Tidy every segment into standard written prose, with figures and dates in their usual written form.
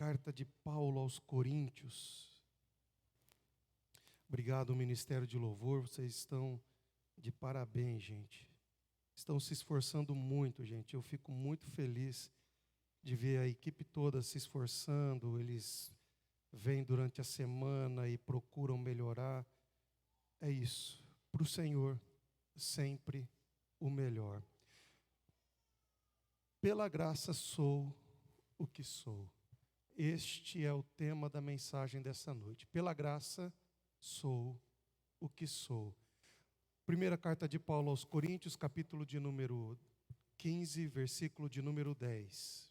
Carta de Paulo aos Coríntios. Obrigado, Ministério de Louvor, vocês estão de parabéns, gente. Estão se esforçando muito, gente. Eu fico muito feliz de ver a equipe toda se esforçando. Eles vêm durante a semana e procuram melhorar. É isso. Para o Senhor, sempre o melhor. Pela graça sou o que sou. Este é o tema da mensagem dessa noite. Pela graça sou o que sou. Primeira carta de Paulo aos Coríntios, capítulo de número 15, versículo de número 10.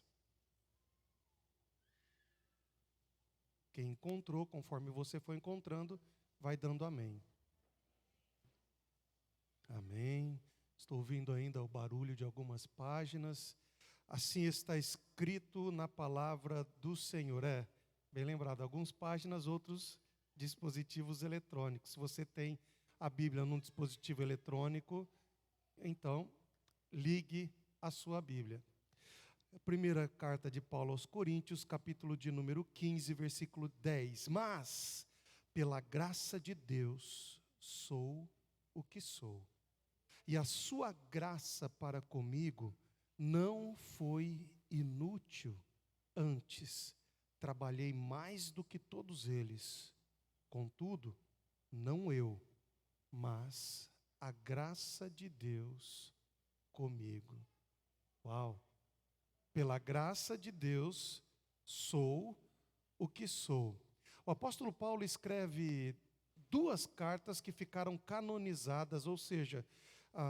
Quem encontrou, conforme você foi encontrando, vai dando amém. Amém. Estou ouvindo ainda o barulho de algumas páginas. Assim está escrito na palavra do Senhor. Bem lembrado, algumas páginas, outros dispositivos eletrônicos. Se você tem a Bíblia num dispositivo eletrônico, então ligue a sua Bíblia. A primeira carta de Paulo aos Coríntios, capítulo de número 15, versículo 10. Mas, pela graça de Deus, sou o que sou. E a sua graça para comigo não foi inútil. Antes, trabalhei mais do que todos eles. Contudo, não eu, mas a graça de Deus comigo. Uau! Pela graça de Deus, sou o que sou. O apóstolo Paulo escreve 2 cartas que ficaram canonizadas, ou seja,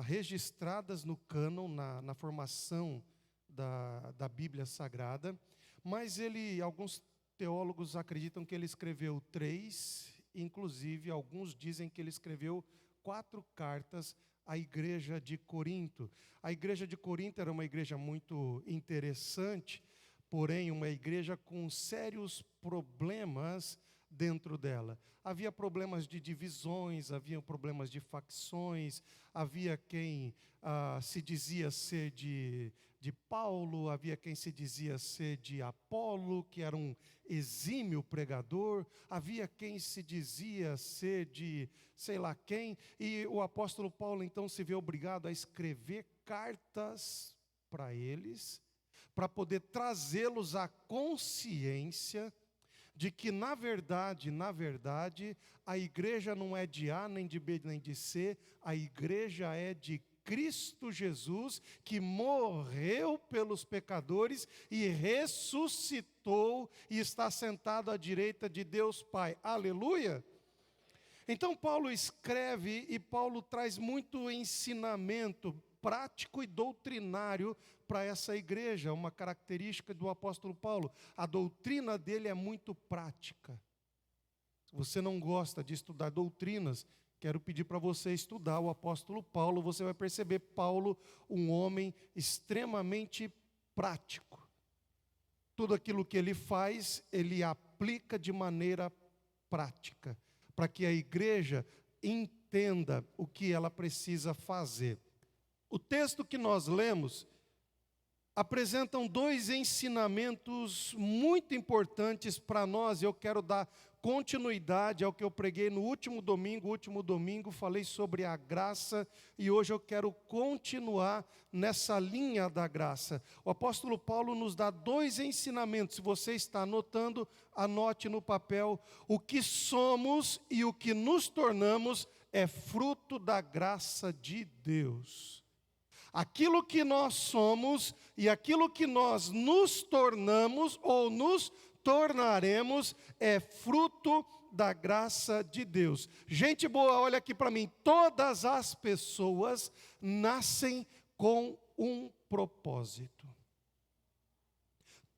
registradas no cânon, na formação da Bíblia Sagrada, mas alguns teólogos acreditam que ele escreveu 3, inclusive alguns dizem que ele escreveu 4 cartas à igreja de Corinto. A igreja de Corinto era uma igreja muito interessante, porém uma igreja com sérios problemas dentro dela. Havia problemas de divisões, havia problemas de facções, havia quem se dizia ser de Paulo, havia quem se dizia ser de Apolo, que era um exímio pregador, havia quem se dizia ser de sei lá quem, e o apóstolo Paulo então se vê obrigado a escrever cartas para eles, para poder trazê-los à consciência de que, na verdade, a igreja não é de A, nem de B, nem de C, a igreja é de Cristo Jesus, que morreu pelos pecadores e ressuscitou e está sentado à direita de Deus Pai. Aleluia! Então Paulo escreve e Paulo traz muito ensinamento prático e doutrinário para essa igreja, uma característica do apóstolo Paulo. A doutrina dele é muito prática. Se você não gosta de estudar doutrinas, quero pedir para você estudar o apóstolo Paulo. Você vai perceber Paulo, um homem extremamente prático. Tudo aquilo que ele faz, ele aplica de maneira prática, para que a igreja entenda o que ela precisa fazer. O texto que nós lemos apresentam 2 ensinamentos muito importantes para nós. Eu quero dar continuidade ao que eu preguei no último domingo. O último domingo falei sobre a graça e hoje eu quero continuar nessa linha da graça. O apóstolo Paulo nos dá 2 ensinamentos. Se você está anotando, anote no papel. O que somos e o que nos tornamos é fruto da graça de Deus. Aquilo que nós somos e aquilo que nós nos tornamos ou nos tornaremos é fruto da graça de Deus. Gente boa, olha aqui para mim. Todas as pessoas nascem com um propósito.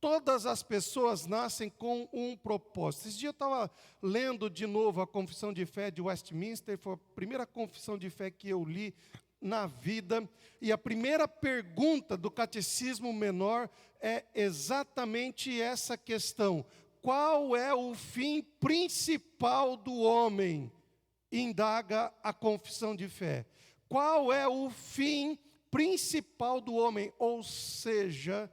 Todas as pessoas nascem com um propósito. Esse dia eu estava lendo de novo a Confissão de Fé de Westminster. Foi a primeira confissão de fé que eu li na vida, e a primeira pergunta do Catecismo Menor é exatamente essa questão: qual é o fim principal do homem? Indaga a confissão de fé. Qual é o fim principal do homem? Ou seja,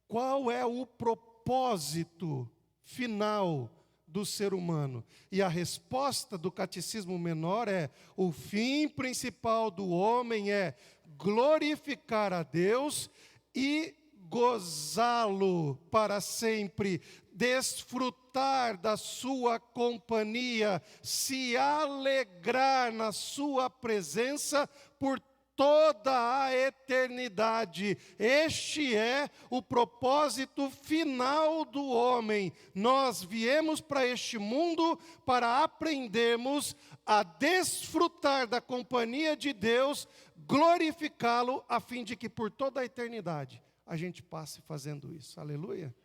qual é o propósito final do ser humano. E a resposta do Catecismo Menor é: o fim principal do homem é glorificar a Deus e gozá-lo para sempre, desfrutar da sua companhia, se alegrar na sua presença por toda a eternidade. Este é o propósito final do homem. Nós viemos para este mundo para aprendermos a desfrutar da companhia de Deus, glorificá-lo, a fim de que por toda a eternidade a gente passe fazendo isso. Aleluia.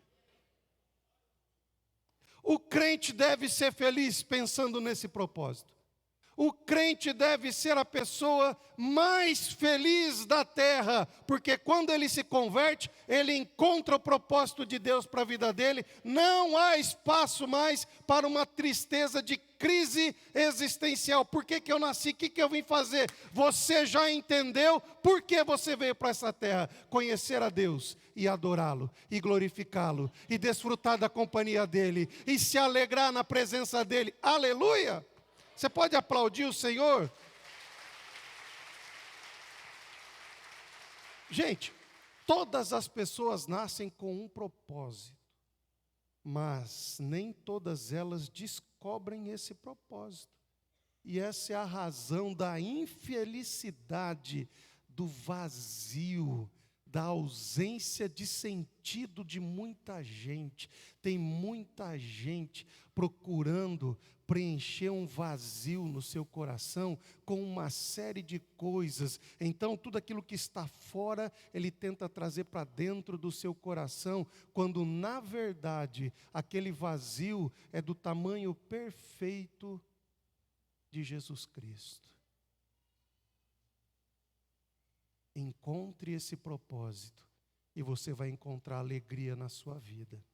O crente deve ser feliz pensando nesse propósito. O crente deve ser a pessoa mais feliz da terra, porque quando ele se converte, ele encontra o propósito de Deus para a vida dele. Não há espaço mais para uma tristeza de crise existencial. Por que eu nasci? O que eu vim fazer? Você já entendeu por que você veio para essa terra? Conhecer a Deus e adorá-lo, e glorificá-lo, e desfrutar da companhia dele, e se alegrar na presença dele. Aleluia! Você pode aplaudir o Senhor? Gente, todas as pessoas nascem com um propósito, mas nem todas elas descobrem esse propósito. E essa é a razão da infelicidade, do vazio, da ausência de sentido de muita gente. Tem muita gente procurando preencher um vazio no seu coração com uma série de coisas. Então, tudo aquilo que está fora, ele tenta trazer para dentro do seu coração, quando, na verdade, aquele vazio é do tamanho perfeito de Jesus Cristo. Encontre esse propósito e você vai encontrar alegria na sua vida.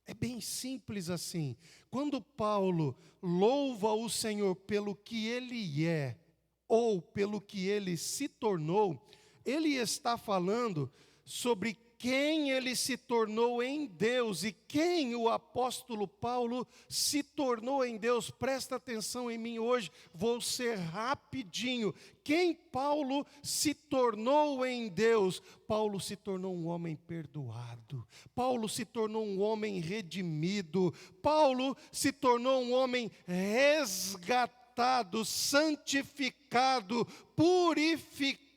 É bem simples assim. Quando Paulo louva o Senhor pelo que Ele é, ou pelo que Ele se tornou, ele está falando sobre quem Ele se tornou em Deus, e quem o apóstolo Paulo se tornou em Deus. Presta atenção em mim hoje, vou ser rapidinho. Quem Paulo se tornou em Deus? Paulo se tornou um homem perdoado. Paulo se tornou um homem redimido. Paulo se tornou um homem resgatado, santificado, purificado.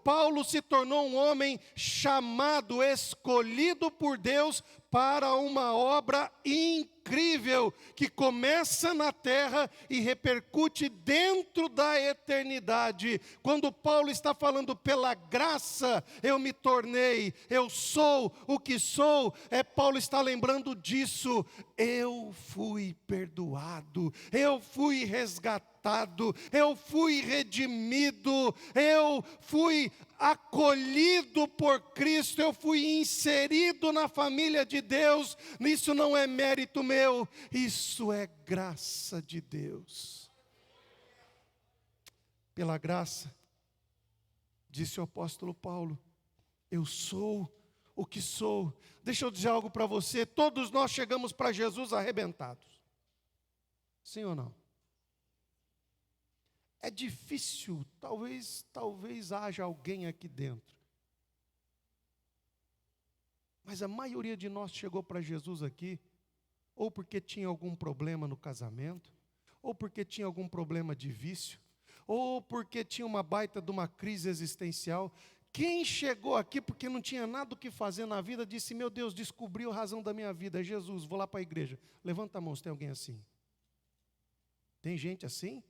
Paulo se tornou um homem chamado, escolhido por Deus para uma obra incrível, que começa na terra e repercute dentro da eternidade. Quando Paulo está falando pela graça, eu me tornei, eu sou o que sou, Paulo está lembrando disso. Eu fui perdoado, eu fui resgatado, eu fui redimido, eu fui acolhido por Cristo, eu fui inserido na família de Deus. Isso não é mérito meu, isso é graça de Deus. Pela graça, disse o apóstolo Paulo, eu sou o que sou. Deixa eu dizer algo para você, todos nós chegamos para Jesus arrebentados. Sim ou não? É difícil, talvez haja alguém aqui dentro. Mas a maioria de nós chegou para Jesus aqui, ou porque tinha algum problema no casamento, ou porque tinha algum problema de vício, ou porque tinha uma baita de uma crise existencial. Quem chegou aqui porque não tinha nada o que fazer na vida, disse, meu Deus, descobri a razão da minha vida, é Jesus, vou lá para a igreja. Levanta a mão se tem alguém assim. Tem gente assim?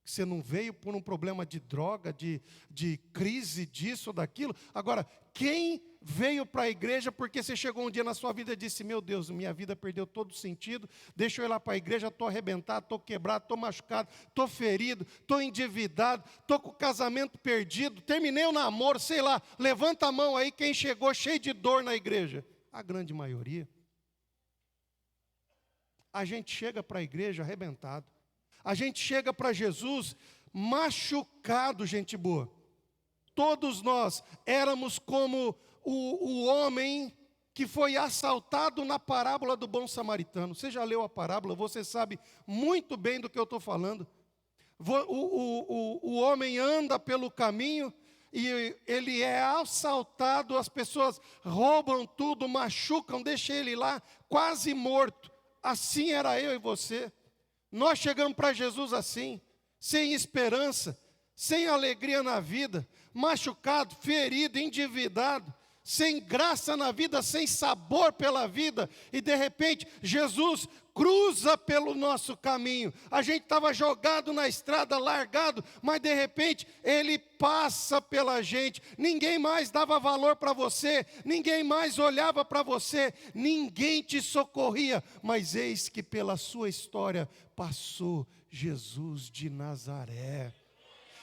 Você não veio por um problema de droga, de crise, disso ou daquilo. Agora, quem veio para a igreja porque você chegou um dia na sua vida e disse, meu Deus, minha vida perdeu todo sentido, deixa eu ir lá para a igreja, estou arrebentado, estou quebrado, estou machucado, estou ferido, estou endividado, estou com o casamento perdido, terminei o namoro, sei lá. Levanta a mão aí quem chegou cheio de dor na igreja. A grande maioria. A gente chega para a igreja arrebentado. A gente chega para Jesus machucado, gente boa. Todos nós éramos como o homem que foi assaltado na parábola do bom samaritano. Você já leu a parábola, você sabe muito bem do que eu estou falando. O homem anda pelo caminho e ele é assaltado, as pessoas roubam tudo, machucam, deixam ele lá quase morto. Assim era eu e você. Nós chegamos para Jesus assim, sem esperança, sem alegria na vida, machucado, ferido, endividado, sem graça na vida, sem sabor pela vida, e de repente Jesus cruza pelo nosso caminho. A gente estava jogado na estrada, largado, mas de repente Ele passa pela gente. Ninguém mais dava valor para você, ninguém mais olhava para você, ninguém te socorria, mas eis que pela sua história passou Jesus de Nazaré.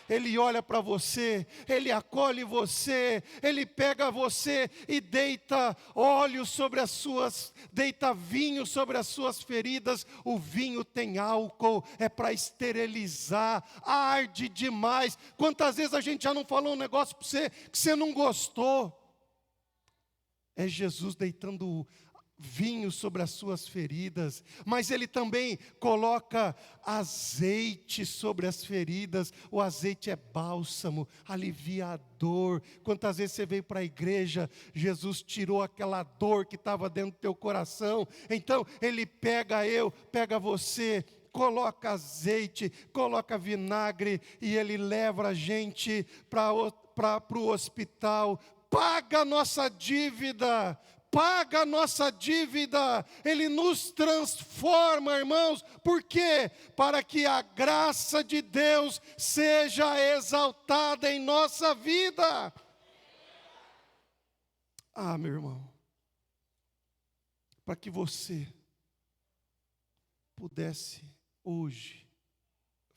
Ele olha para você, Ele acolhe você, Ele pega você e deita óleo sobre as suas, deita vinho sobre as suas feridas. O vinho tem álcool, é para esterilizar, arde demais. Quantas vezes a gente já não falou um negócio para você que você não gostou? É Jesus deitando vinho sobre as suas feridas, mas Ele também coloca azeite sobre as feridas. O azeite é bálsamo, alivia a dor. Quantas vezes você veio para a igreja, Jesus tirou aquela dor que estava dentro do teu coração, então Ele pega você, coloca azeite, coloca vinagre, e Ele leva a gente para o hospital, paga a nossa dívida, Ele nos transforma, irmãos. Por quê? Para que a graça de Deus seja exaltada em nossa vida. Ah, meu irmão, para que você pudesse hoje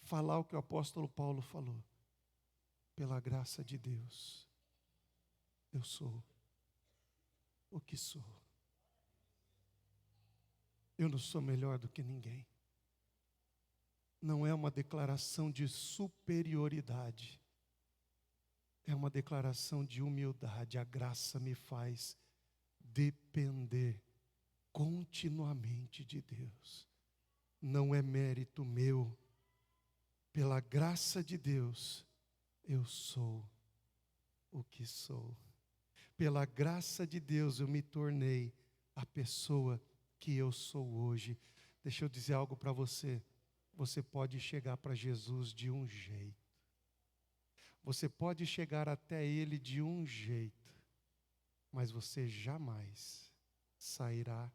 falar o que o apóstolo Paulo falou, pela graça de Deus, eu sou o que sou. Eu não sou melhor do que ninguém. Não é uma declaração de superioridade, é uma declaração de humildade. A graça me faz depender continuamente de Deus. Não é mérito meu. Pela graça de Deus, eu sou o que sou. Pela graça de Deus eu me tornei a pessoa que eu sou hoje. Deixa eu dizer algo para você. Você pode chegar para Jesus de um jeito. Você pode chegar até Ele de um jeito. Mas você jamais sairá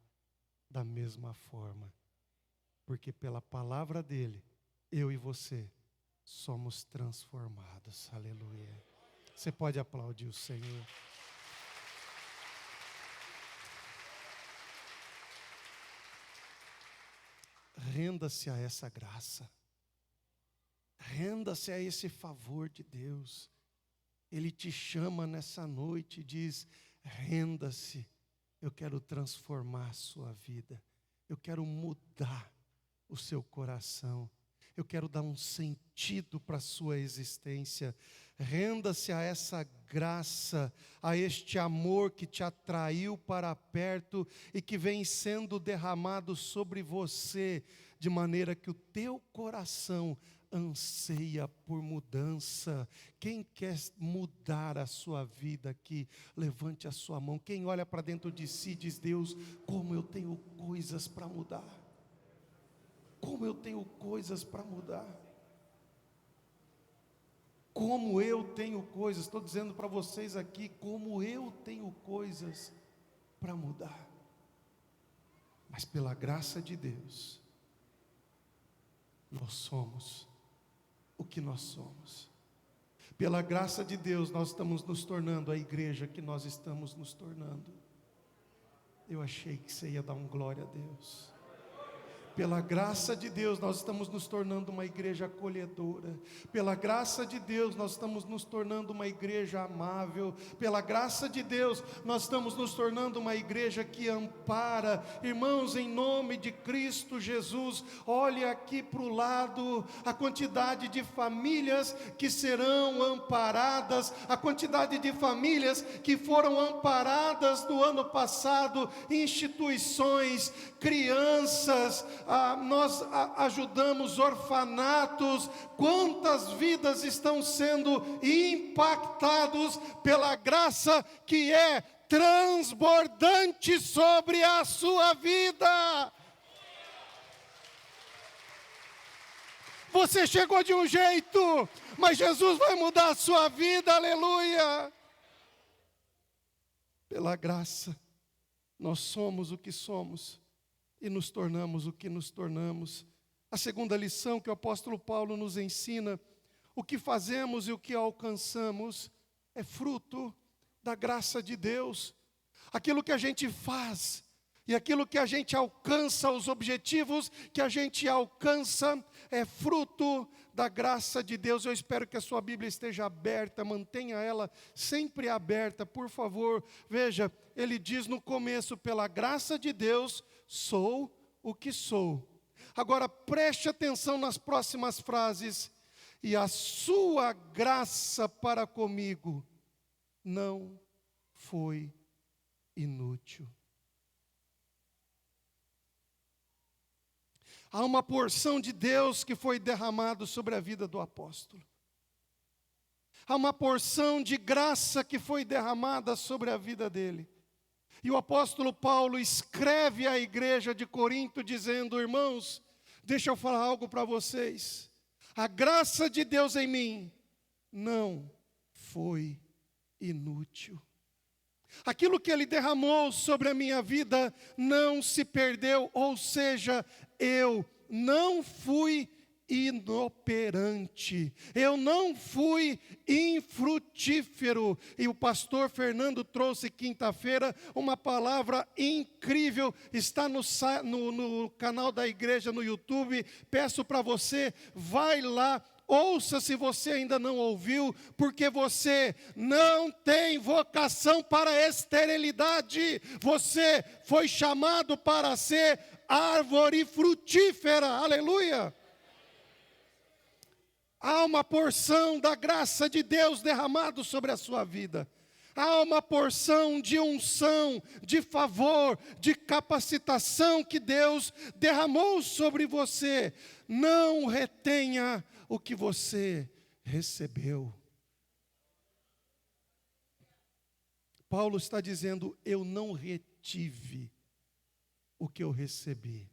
da mesma forma. Porque pela palavra dEle, eu e você somos transformados. Aleluia. Você pode aplaudir o Senhor. Renda-se a essa graça. Renda-se a esse favor de Deus. Ele te chama nessa noite e diz: renda-se. Eu quero transformar a sua vida. Eu quero mudar o seu coração. Eu quero dar um sentido para a sua existência. Renda-se a essa graça, a este amor que te atraiu para perto e que vem sendo derramado sobre você, de maneira que o teu coração anseia por mudança. Quem quer mudar a sua vida aqui, levante a sua mão. Quem olha para dentro de si diz: Deus, como eu tenho coisas para mudar. Como eu tenho coisas para mudar. Como eu tenho coisas, estou dizendo para vocês aqui, como eu tenho coisas para mudar. Mas pela graça de Deus, nós somos o que nós somos. Pela graça de Deus, nós estamos nos tornando a igreja que nós estamos nos tornando. Eu achei que você ia dar um glória a Deus. Pela graça de Deus, nós estamos nos tornando uma igreja acolhedora. Pela graça de Deus, nós estamos nos tornando uma igreja amável. Pela graça de Deus, nós estamos nos tornando uma igreja que ampara. Irmãos, em nome de Cristo Jesus, olhe aqui para o lado a quantidade de famílias que serão amparadas, a quantidade de famílias que foram amparadas no ano passado, instituições, crianças, nós ajudamos orfanatos. Quantas vidas estão sendo impactados pela graça que é transbordante sobre a sua vida. Você chegou de um jeito, mas Jesus vai mudar a sua vida, aleluia. Pela graça, nós somos o que somos e nos tornamos o que nos tornamos. A segunda lição que o apóstolo Paulo nos ensina: o que fazemos e o que alcançamos é fruto da graça de Deus. Aquilo que a gente faz e aquilo que a gente alcança, os objetivos que a gente alcança, é fruto da graça de Deus. Eu espero que a sua Bíblia esteja aberta, mantenha ela sempre aberta, por favor. Veja, ele diz no começo: pela graça de Deus sou o que sou. Agora preste atenção nas próximas frases: e a sua graça para comigo não foi inútil. Há uma porção de Deus que foi derramado sobre a vida do apóstolo. Há uma porção de graça que foi derramada sobre a vida dele. E o apóstolo Paulo escreve à igreja de Corinto dizendo: irmãos, deixa eu falar algo para vocês. A graça de Deus em mim não foi inútil. Aquilo que Ele derramou sobre a minha vida não se perdeu, ou seja, eu não fui inoperante, eu não fui infrutífero. E o pastor Fernando trouxe quinta-feira uma palavra incrível, está no canal da igreja no YouTube. Peço para você, vai lá, ouça se você ainda não ouviu, porque você não tem vocação para a esterilidade. Você foi chamado para ser árvore frutífera, aleluia. Há uma porção da graça de Deus derramado sobre a sua vida. Há uma porção de unção, de favor, de capacitação que Deus derramou sobre você. Não retenha o que você recebeu. Paulo está dizendo: eu não retive o que eu recebi.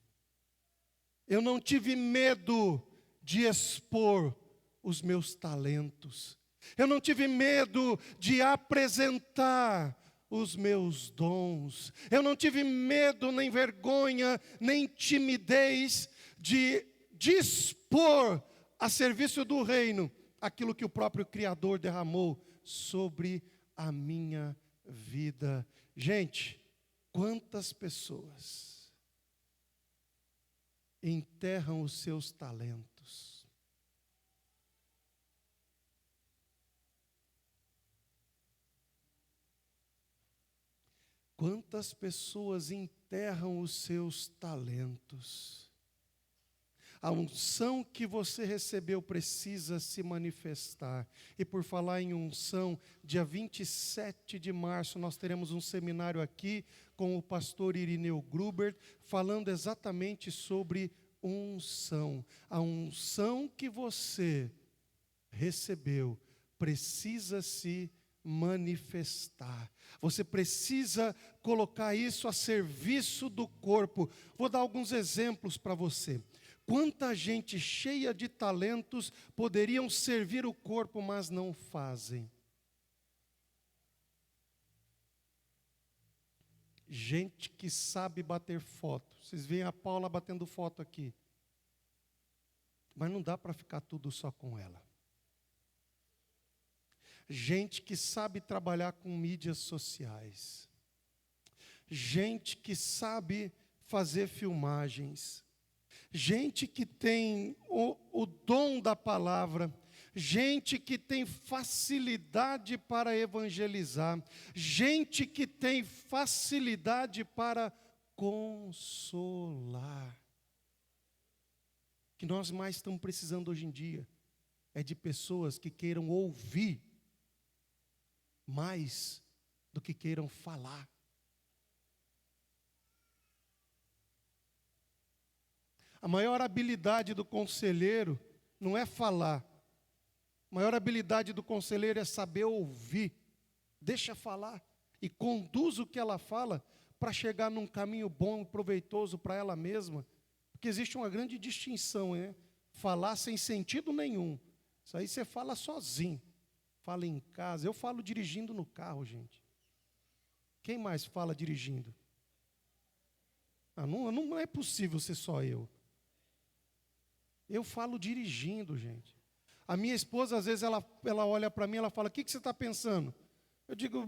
Eu não tive medo de expor os meus talentos. Eu não tive medo de apresentar os meus dons. Eu não tive medo, nem vergonha, nem timidez de dispor a serviço do reino aquilo que o próprio Criador derramou sobre a minha vida. Gente, quantas pessoas enterram os seus talentos? Quantas pessoas enterram os seus talentos? A unção que você recebeu precisa se manifestar. E por falar em unção, dia 27 de março nós teremos um seminário aqui com o pastor Irineu Gruber, falando exatamente sobre unção. A unção que você recebeu precisa se manifestar. Você precisa colocar isso a serviço do corpo. Vou dar alguns exemplos para você. Quanta gente cheia de talentos poderiam servir o corpo, mas não fazem. Gente que sabe bater foto. Vocês veem a Paula batendo foto aqui. Mas não dá para ficar tudo só com ela. Gente que sabe trabalhar com mídias sociais. Gente que sabe fazer filmagens. gente que tem o dom da palavra, gente que tem facilidade para evangelizar, gente que tem facilidade para consolar. O que nós mais estamos precisando hoje em dia é de pessoas que queiram ouvir mais do que queiram falar. A maior habilidade do conselheiro não é falar. A maior habilidade do conselheiro é saber ouvir. Deixa falar e conduz o que ela fala para chegar num caminho bom e proveitoso para ela mesma. Porque existe uma grande distinção, né? Falar sem sentido nenhum. Isso aí você fala sozinho. Fala em casa. Eu falo dirigindo no carro, gente. Quem mais fala dirigindo? Não é possível ser só eu. Eu falo dirigindo, gente. A minha esposa, às vezes, ela olha para mim e ela fala, o que você está pensando? Eu digo,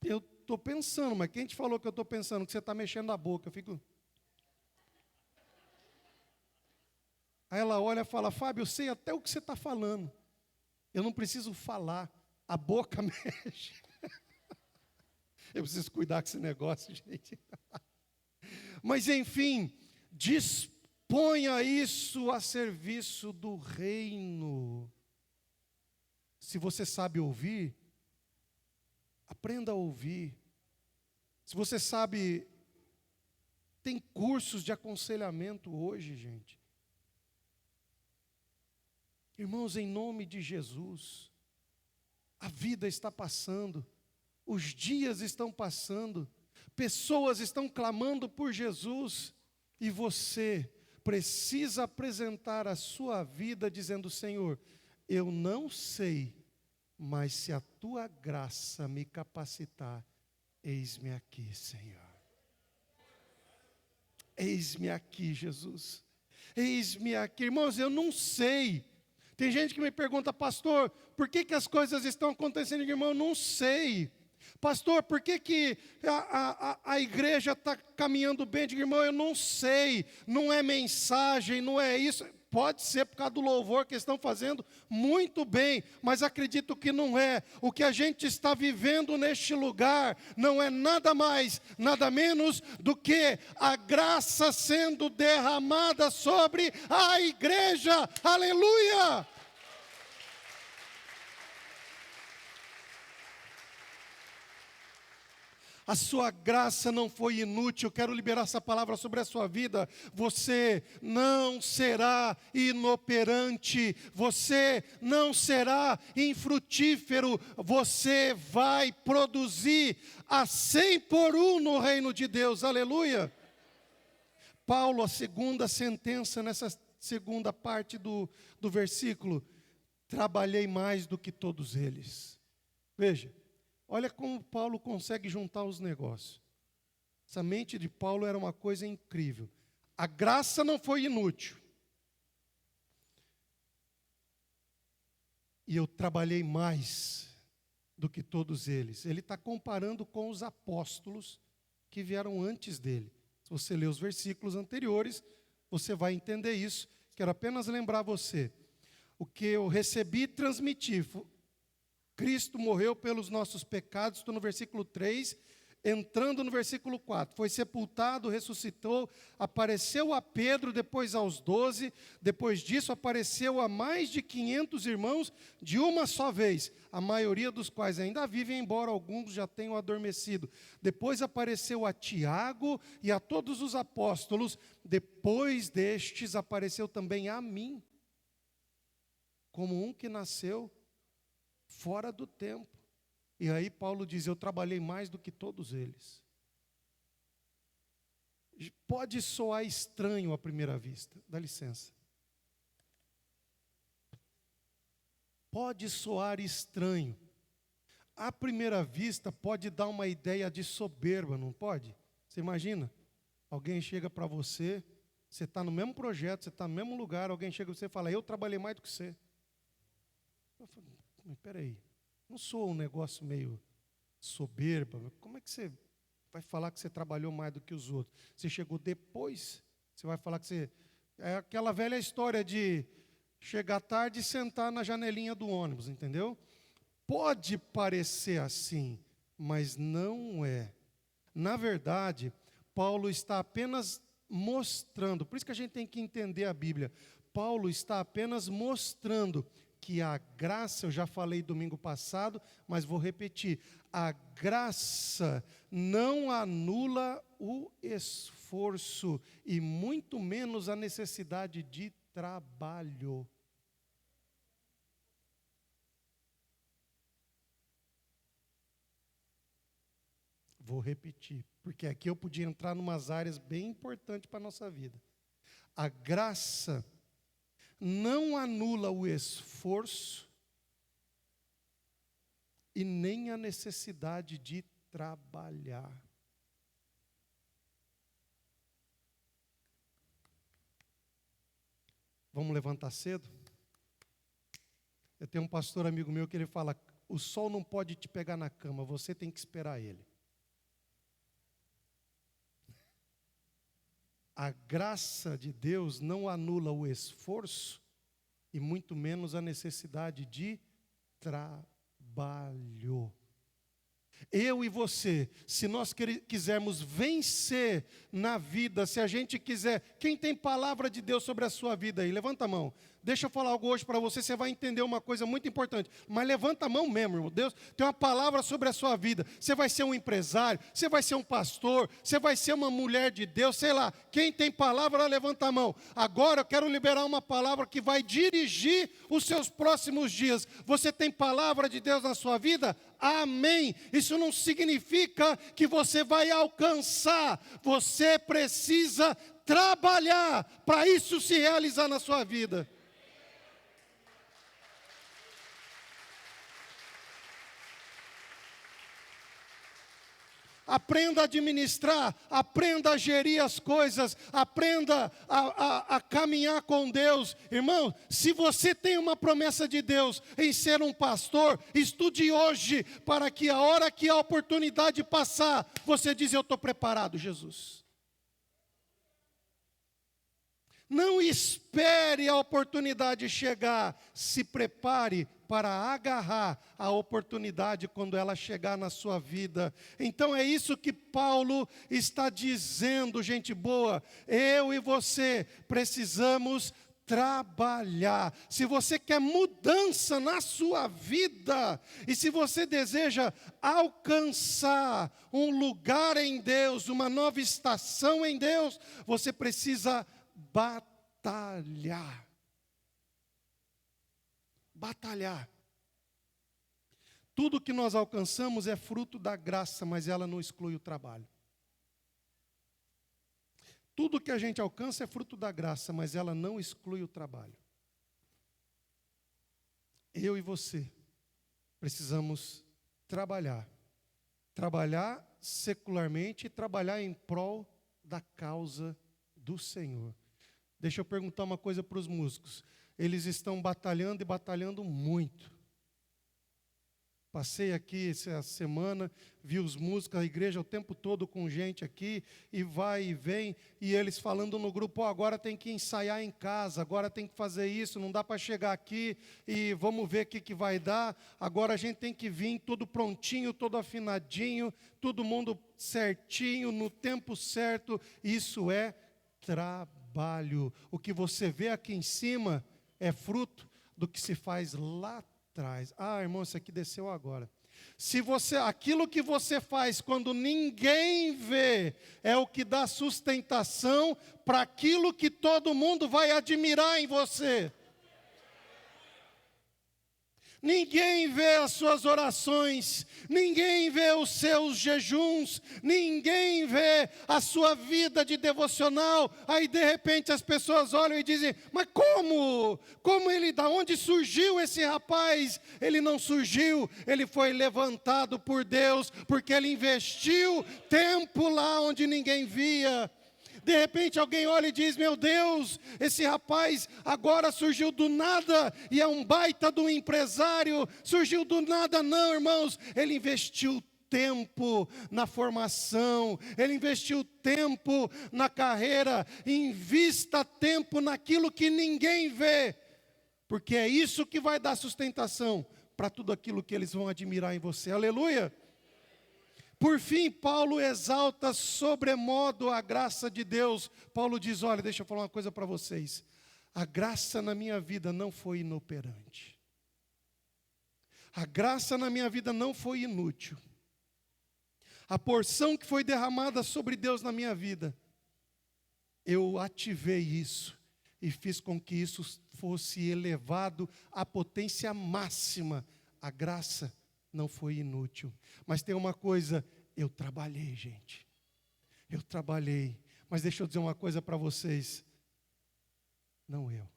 eu estou pensando, mas quem te falou que eu estou pensando? Que você está mexendo a boca. Eu fico... Aí ela olha e fala, Fábio, eu sei até o que você está falando. Eu não preciso falar. A boca mexe. Eu preciso cuidar com esse negócio, gente. Mas, enfim, disponha isso a serviço do reino. Se você sabe ouvir, aprenda a ouvir. Se você sabe, tem cursos de aconselhamento hoje, gente. Irmãos, em nome de Jesus, a vida está passando, os dias estão passando, pessoas estão clamando por Jesus, e você precisa apresentar a sua vida dizendo, Senhor, eu não sei, mas se a tua graça me capacitar, eis-me aqui, Senhor. Eis-me aqui, Jesus. Eis-me aqui. Irmãos, eu não sei. Tem gente que me pergunta, pastor, por que as coisas estão acontecendo? Irmão, eu não sei. Pastor, por que a igreja está caminhando bem? Digo, irmão, eu não sei. Não é mensagem, não é isso. Pode ser por causa do louvor que estão fazendo muito bem, mas acredito que não é. O que a gente está vivendo neste lugar não é nada mais, nada menos do que a graça sendo derramada sobre a igreja. Aleluia! A sua graça não foi inútil. Eu quero liberar essa palavra sobre a sua vida. Você não será inoperante. Você não será infrutífero. Você vai produzir a 100 por 1 no reino de Deus. Aleluia. Paulo, a segunda sentença, nessa segunda parte do versículo. Trabalhei mais do que todos eles. Veja. Olha como Paulo consegue juntar os negócios. Essa mente de Paulo era uma coisa incrível. A graça não foi inútil. E eu trabalhei mais do que todos eles. Ele está comparando com os apóstolos que vieram antes dele. Se você ler os versículos anteriores, você vai entender isso. Quero apenas lembrar você. O que eu recebi e transmiti. Cristo morreu pelos nossos pecados, estou no versículo 3, entrando no versículo 4. Foi sepultado, ressuscitou, apareceu a Pedro, depois aos 12, depois disso apareceu a mais de 500 irmãos de uma só vez, a maioria dos quais ainda vivem, embora alguns já tenham adormecido. Depois apareceu a Tiago e a todos os apóstolos, depois destes apareceu também a mim, como um que nasceu fora do tempo. E aí Paulo diz, eu trabalhei mais do que todos eles. Pode soar estranho à primeira vista, dá licença. Pode soar estranho. À primeira vista pode dar uma ideia de soberba, não pode? Você imagina? Alguém chega para você, você está no mesmo projeto, você está no mesmo lugar, alguém chega para você e fala, eu trabalhei mais do que você. Eu falo, mas peraí, não sou um negócio meio soberba? Como é que você vai falar que você trabalhou mais do que os outros? Você chegou depois, você vai falar que você... É aquela velha história de chegar tarde e sentar na janelinha do ônibus, entendeu? Pode parecer assim, mas não é. Na verdade, Paulo está apenas mostrando, por isso que a gente tem que entender a Bíblia. Paulo está apenas mostrando que a graça, eu já falei domingo passado, mas vou repetir, a graça não anula o esforço e muito menos a necessidade de trabalho. Vou repetir, porque aqui eu podia entrar em umas áreas bem importantes para a nossa vida. A graça não anula o esforço e nem a necessidade de trabalhar. Vamos levantar cedo? Eu tenho um pastor amigo meu que ele fala, o sol não pode te pegar na cama, você tem que esperar ele. A graça de Deus não anula o esforço e muito menos a necessidade de trabalho. Eu e você, se nós quisermos vencer na vida, se a gente quiser, quem tem palavra de Deus sobre a sua vida aí? Levanta a mão. Deixa eu falar algo hoje para você, você vai entender uma coisa muito importante. Mas levanta a mão mesmo, irmão. Deus tem uma palavra sobre a sua vida. Você vai ser um empresário, você vai ser um pastor, você vai ser uma mulher de Deus, sei lá. Quem tem palavra, levanta a mão. Agora eu quero liberar uma palavra que vai dirigir os seus próximos dias. Você tem palavra de Deus na sua vida? Amém. Isso não significa que você vai alcançar. Você precisa trabalhar para isso se realizar na sua vida. Aprenda a administrar, aprenda a gerir as coisas, aprenda a caminhar com Deus. Irmão, se você tem uma promessa de Deus em ser um pastor, estude hoje, para que a hora que a oportunidade passar, você diz, eu estou preparado, Jesus. Não espere a oportunidade chegar, se prepare para agarrar a oportunidade quando ela chegar na sua vida. Então é isso que Paulo está dizendo, gente boa. Eu e você precisamos trabalhar. Se você quer mudança na sua vida, e se você deseja alcançar um lugar em Deus, uma nova estação em Deus, você precisa batalhar. Batalhar. Tudo que nós alcançamos é fruto da graça, mas ela não exclui o trabalho. Tudo que a gente alcança é fruto da graça, mas ela não exclui o trabalho. Eu e você precisamos trabalhar. Trabalhar secularmente e trabalhar em prol da causa do Senhor. Deixa eu perguntar uma coisa para os músicos. Eles estão batalhando e batalhando muito. Passei aqui essa semana, vi os músicos, a igreja o tempo todo com gente aqui, e vai e vem, e eles falando no grupo, agora tem que ensaiar em casa, agora tem que fazer isso, não dá para chegar aqui, e vamos ver o que vai dar, agora a gente tem que vir todo prontinho, todo afinadinho, todo mundo certinho, no tempo certo. Isso é trabalho. O que você vê aqui em cima é fruto do que se faz lá atrás. Ah, irmão, isso aqui desceu agora. Se você, aquilo que você faz quando ninguém vê, é o que dá sustentação para aquilo que todo mundo vai admirar em você. Ninguém vê as suas orações, ninguém vê os seus jejuns, ninguém vê a sua vida de devocional. Aí de repente as pessoas olham e dizem, mas como? Como ele, da onde surgiu esse rapaz? Ele não surgiu, ele foi levantado por Deus, porque ele investiu tempo lá onde ninguém via. De repente alguém olha e diz, meu Deus, esse rapaz agora surgiu do nada e é um baita de um empresário. Surgiu do nada não, irmãos. Ele investiu tempo na formação, Ele investiu tempo na carreira. Invista tempo naquilo que ninguém vê, porque é isso que vai dar sustentação para tudo aquilo que eles vão admirar em você. Aleluia! Por fim, Paulo exalta sobremodo a graça de Deus. Paulo diz, olha, deixa eu falar uma coisa para vocês. A graça na minha vida não foi inoperante. A graça na minha vida não foi inútil. A porção que foi derramada sobre Deus na minha vida, eu ativei isso e fiz com que isso fosse elevado à potência máxima. A graça não foi inútil. Mas tem uma coisa, eu trabalhei, gente. Eu trabalhei. Mas deixa eu dizer uma coisa para vocês. Não eu.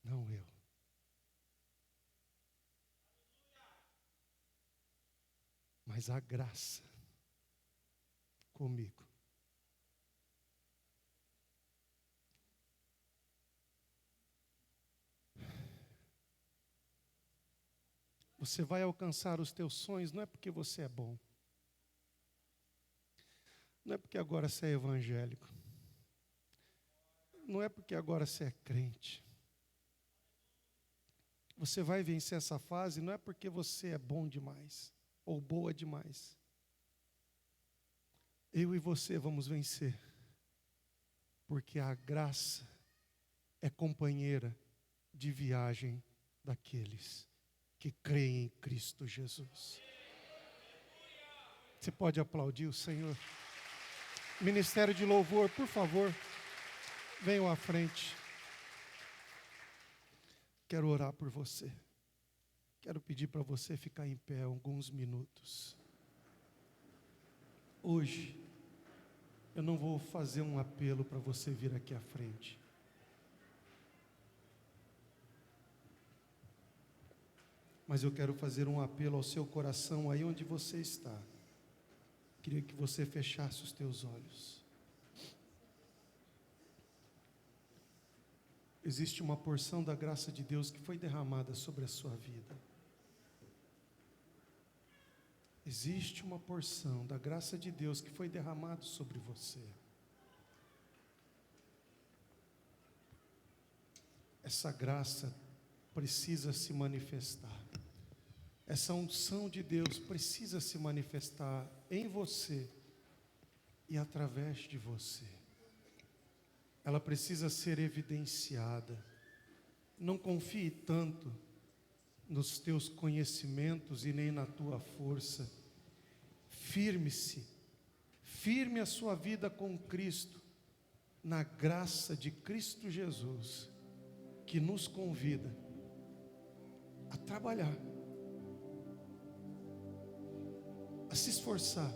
Não eu. Mas a graça comigo. Você vai alcançar os teus sonhos não é porque você é bom. Não é porque agora você é evangélico. Não é porque agora você é crente. Você vai vencer essa fase não é porque você é bom demais ou boa demais. Eu e você vamos vencer, porque a graça é companheira de viagem daqueles que creem em Cristo Jesus. Você pode aplaudir o Senhor? Ministério de louvor, por favor, venham à frente. Quero orar por você. Quero pedir para você ficar em pé alguns minutos. Hoje, eu não vou fazer um apelo para você vir aqui à frente. Mas eu quero fazer um apelo ao seu coração aí onde você está. Queria que você fechasse os teus olhos. Existe uma porção da graça de Deus que foi derramada sobre a sua vida. Existe uma porção da graça de Deus que foi derramada sobre você. Essa graça precisa se manifestar. Essa unção de Deus precisa se manifestar em você e através de você. Ela precisa ser evidenciada. Não confie tanto nos teus conhecimentos e nem na tua força. Firme-se, firme a sua vida com Cristo, na graça de Cristo Jesus, que nos convida a trabalhar, a se esforçar,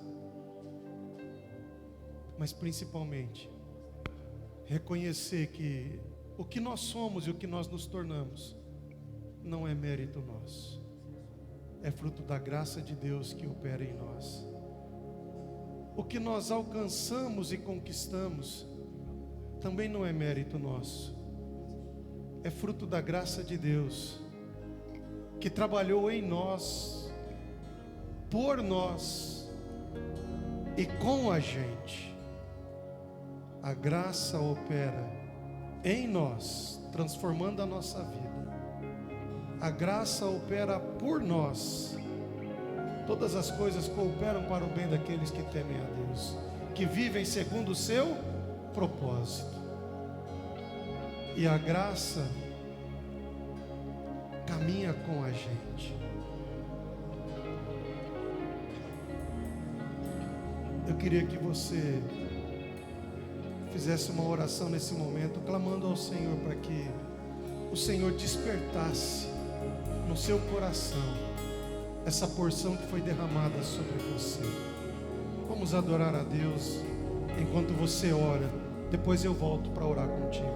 mas principalmente reconhecer que o que nós somos e o que nós nos tornamos não é mérito nosso, é fruto da graça de Deus que opera em nós. O que nós alcançamos e conquistamos também não é mérito nosso, é fruto da graça de Deus que trabalhou em nós, por nós e com a gente. A graça opera em nós, transformando a nossa vida. A graça opera por nós. Todas as coisas cooperam para o bem daqueles que temem a Deus, que vivem segundo o seu propósito. E a graça caminha com a gente. Eu queria que você fizesse uma oração nesse momento, clamando ao Senhor para que o Senhor despertasse no seu coração essa porção que foi derramada sobre você. Vamos adorar a Deus enquanto você ora. Depois eu volto para orar contigo.